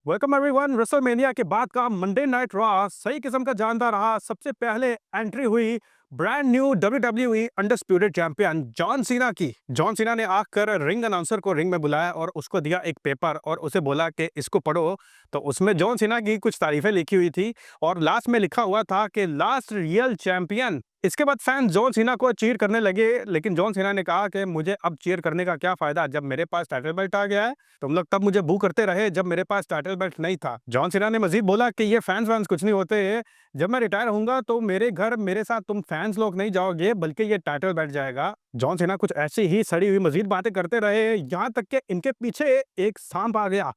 Welcome everyone. WrestleMania के बाद का मंडे नाइट रॉ सही किस्म का जानदार रहा। सबसे पहले एंट्री हुई brand new WWE undisputed champion John Cena की। जॉन सीना ने आकर रिंग अनाउंसर को रिंग में बुलाया और उसको दिया एक पेपर और उसे बोला कि इसको पढ़ो। तो उसमें जॉन सीना की कुछ तारीफें लिखी हुई थी और लास्ट में लिखा हुआ था कि लास्ट रियल चैंपियन। इसके बाद फैन जॉन सीना को चीयर करने लगे, लेकिन जॉन सीना ने कहा कि मुझे अब चीयर करने का क्या फायदा, जब मेरे पास टाइटल बेल्ट आ गया है। तुम लोग तब मुझे बू करते रहे जब मेरे पास टाइटल बेल्ट नहीं था। जॉन सीना ने मजीद बोला कि ये फैंस वैंस कुछ नहीं होते, जब मैं रिटायर होऊंगा तो मेरे घर मेरे साथ तुम फैंस लोग नहीं जाओगे बल्कि ये टाइटल बैठ जाएगा। जॉन सीना कुछ ऐसी ही सड़ी हुई मजीद बातें करते रहे, यहाँ तक कि इनके पीछे एक सांप आ गया।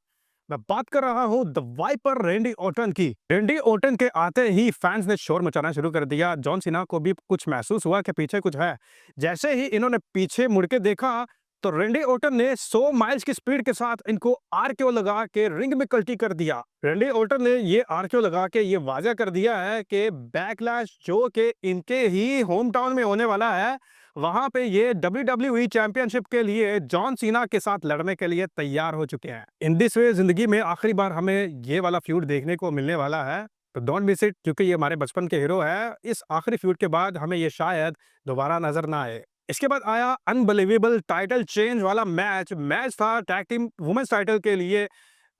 मैं बात कर रहा हूं द वाइपर रैंडी ऑर्टन की। रैंडी ऑर्टन के आते ही फैंस ने शोर मचाना शुरू कर दिया। जॉन सीना को भी कुछ महसूस हुआ कि पीछे कुछ है। जैसे ही इन्होंने पीछे मुड़ के देखा तो रैंडी ऑर्टन ने 100 माइल्स की स्पीड के साथ इनको आरकेओ लगा के रिंग में कल्टी कर दिया। रैंडी ऑर्टन ने ये आरकेओ लगा के ये वाजा कर दिया है कि बैकलैश जो कि इनके ही होम टाउन में होने वाला है, वहां पे ये डब्ल्यूडब्ल्यूई चैंपियनशिप के लिए जॉन सीना के साथ लड़ने के लिए तैयार हो चुके हैं। इन दिस वे जिंदगी में आखिरी बार हमें ये वाला फ्यूड देखने को मिलने वाला है, तो डोंट मिस इट, क्योंकि ये हमारे बचपन के हीरो है। इस आखिरी फ्यूड के बाद हमें ये शायद दोबारा नजर ना आए। इसके बाद आया अनबिलीवेबल टाइटल चेंज वाला मैच। मैच था टैग टीम वुमेन्स टाइटल के लिए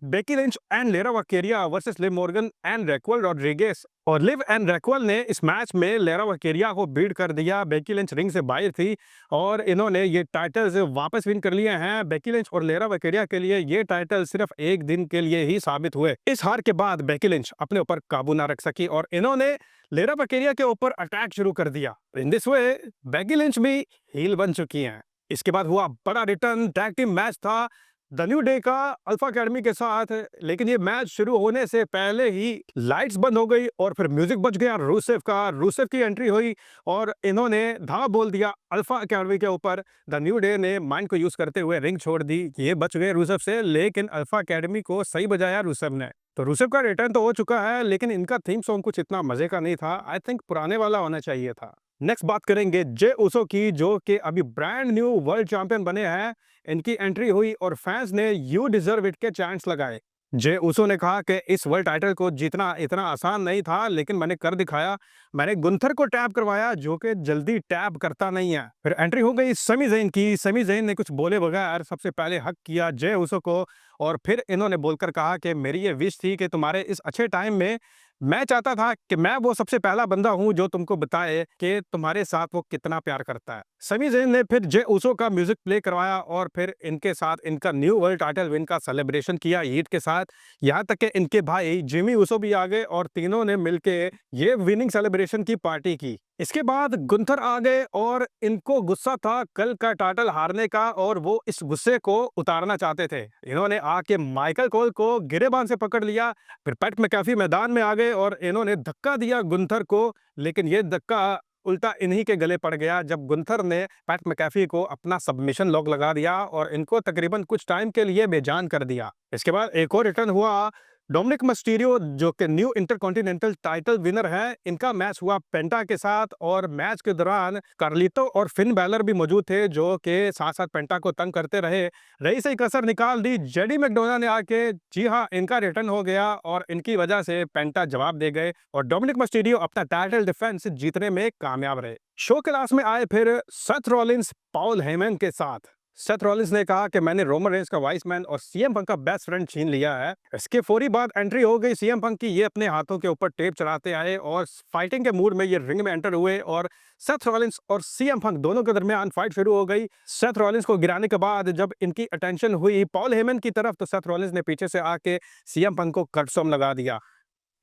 Becky Lynch and Lyra Valkyria versus Liv Morgan and Raquel Rodriguez. और लिव एंड रैक्वेल ने इस मैच में लेरा वकेरिया को बीट कर दिया। बेकी लिंच रिंग से बाहर थी और इन्होंने ये टाइटल्स वापस विन कर लिए हैं। बेकी लिंच और लेरा वकेरिया के लिए ये टाइटल सिर्फ एक दिन के लिए ही साबित हुए। इस हार के बाद बेकी लिंच अपने ऊपर काबू ना रख सकी और इन्होंने लेरा वकेरिया के ऊपर अटैक शुरू कर दिया। In this way Becky Lynch भी हील बन चुकी हैं। इसके बाद हुआ बड़ा रिटर्न टैग टीम मैच था द न्यू डे का अल्फा अकेडमी के साथ, लेकिन ये मैच शुरू होने से पहले ही लाइट्स बंद हो गई और फिर म्यूजिक बज गया रूसेफ का। रूसेफ की एंट्री हुई और इन्होंने धावा बोल दिया अल्फा अकेडमी के ऊपर। द न्यू डे ने माइंड को यूज करते हुए रिंग छोड़ दी। ये बच गए रूसेफ से, लेकिन अल्फा अकेडमी को सही बजाया रूसेफ ने। तो रूसेफ का रिटर्न तो हो चुका है, लेकिन इनका थीम सॉन्ग कुछ इतना मजे का नहीं था। आई थिंक पुराने वाला होना चाहिए था। नेक्स्ट बात करेंगे जे उसो की, जो कि अभी ब्रांड न्यू वर्ल्ड चैंपियन बने हैं। इनकी एंट्री हुई और फैंस ने यू डिजर्व इट के चांट्स लगाए। जे उसो ने कहा कि इस वर्ल्ड टाइटल को जीतना इतना आसान नहीं था, लेकिन मैंने कर दिखाया। मैंने गुंथर को टैप करवाया जो कि जल्दी टैप करता नहीं है। फिर एंट्री हो गई समी ज़ैन की। समी ज़ैन ने कुछ बोले बगैर सबसे पहले हक किया जे उसो को और फिर इन्होंने बोलकर कहा कि मेरी ये विश थी कि तुम्हारे इस अच्छे टाइम में मैं चाहता था कि मैं वो सबसे पहला बंदा हूं जो तुमको बताए कि तुम्हारे साथ वो कितना प्यार करता है। समी ज़ैन ने फिर जे उसो का म्यूजिक प्ले करवाया और फिर इनके साथ इनका न्यू वर्ल्ड टाइटल विन का सेलिब्रेशन किया हीट के साथ। यहाँ तक कि इनके भाई जिमी उसो भी आ गए और तीनों ने मिलके ये विनिंग सेलिब्रेशन की पार्टी की। इसके बाद गुंथर आ गए और इनको गुस्सा था कल का टाइटल हारने का और वो इस गुस्से को उतारना चाहते थे। इन्होंने आके माइकल कोल को गिरेबान से पकड़ लिया। फिर पैट मैकेफी मैदान में आ गए और इन्होंने धक्का दिया गुंथर को, लेकिन ये धक्का उल्टा इन्हीं के गले पड़ गया जब गुंथर ने पैट मैकेफी को अपना सबमिशन लॉक लगा दिया और इनको तकरीबन कुछ टाइम के लिए बेजान कर दिया। इसके बाद एक और रिटर्न हुआ डोमिनिक मिस्टीरियो, जो कि न्यू इंटरकॉन्टिनेंटल टाइटल विनर है। इनका मैच हुआ पेंटा के साथ और मैच के दौरान कार्लितो और फिन बैलर भी मौजूद थे, जो कि साथ साथ पेंटा को तंग करते रहे। रही सही कसर निकाल दी जेडी मैकडोना ने आके। जी हाँ, इनका रिटर्न हो गया और इनकी वजह से पेंटा जवाब दे गए और डोमिनिक मिस्टीरियो अपना टाइटल डिफेंस जीतने में कामयाब रहे। शो के लास्ट में आए फिर सेथ रॉलिंस पॉल हेमन के साथ। सेथ रॉलिंस ने कहा कि मैंने रोमन रेंस का वाइस मैन और सीएम पंक का बेस्ट फ्रेंड छीन लिया है। इसके फौरी बाद एंट्री हो गई सीएम पंक की। ये अपने हाथों के ऊपर टेप चढ़ाते आए और फाइटिंग के मूड में ये रिंग में एंटर हुए और सेथ रॉलिंस और सीएम पंक दोनों के दरमियान फाइट शुरू हो गई। सेथ रॉलिंस को गिराने के बाद जब इनकी अटेंशन हुई पॉल हेमन की तरफ, तो सेथ रॉलिंस ने पीछे से आके सीएम पंक को कटसोम लगा दिया।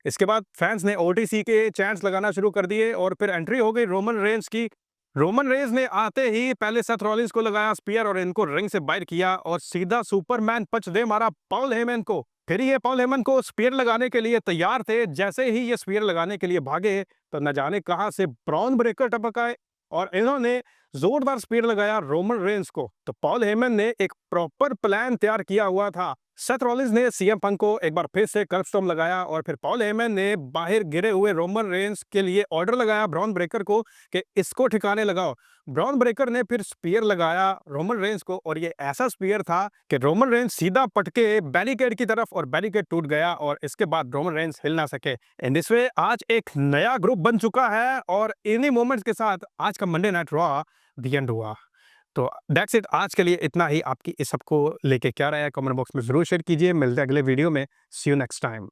इसके बाद फैंस ने ओटीसी के चैंट्स लगाना शुरू कर दिए और फिर एंट्री हो गई रोमन रेंस की। रोमन रेंस ने आते ही पहले सेथ रॉलिंस को लगाया स्पीयर और इनको रिंग से बाहर किया और सीधा सुपरमैन पंच दे मारा पॉल हेमन को। फिर ये पॉल हेमन को स्पीयर लगाने के लिए तैयार थे। जैसे ही ये स्पीयर लगाने के लिए भागे तो न जाने कहां से ब्राउन ब्रेकर टपक आए और इन्होंने जोरदार स्पीयर लगाया रोमन रेंस को। तो पॉल हेमन ने एक प्रॉपर प्लान तैयार किया हुआ था। सेथ रॉलिंस ने सीएम पंक को एक बार फिर से कर्ब स्टॉम्प लगाया और फिर पॉल हेमन ने बाहर गिरे हुए रोमन रेंस के लिए ऑर्डर लगाया ब्रॉन ब्रेकर को कि इसको ठिकाने लगाओ। ब्रॉन ब्रेकर ने फिर स्पीयर लगाया रोमन रेंस को और ये ऐसा स्पीयर था कि रोमन रेंस सीधा पटके बैरिकेड की तरफ और बैरिकेड टूट गया और इसके बाद रोमन रेंस हिल ना सके। इन दिस वे आज एक नया ग्रुप बन चुका है और इन्हीं मोमेंट्स के साथ आज का Monday night raw the end हुआ। तो दैट्स इट, आज के लिए इतना ही। आपकी इस सबको लेके क्या राय है कमेंट बॉक्स में जरूर शेयर कीजिए। मिलते हैं अगले वीडियो में। सी यू नेक्स्ट टाइम।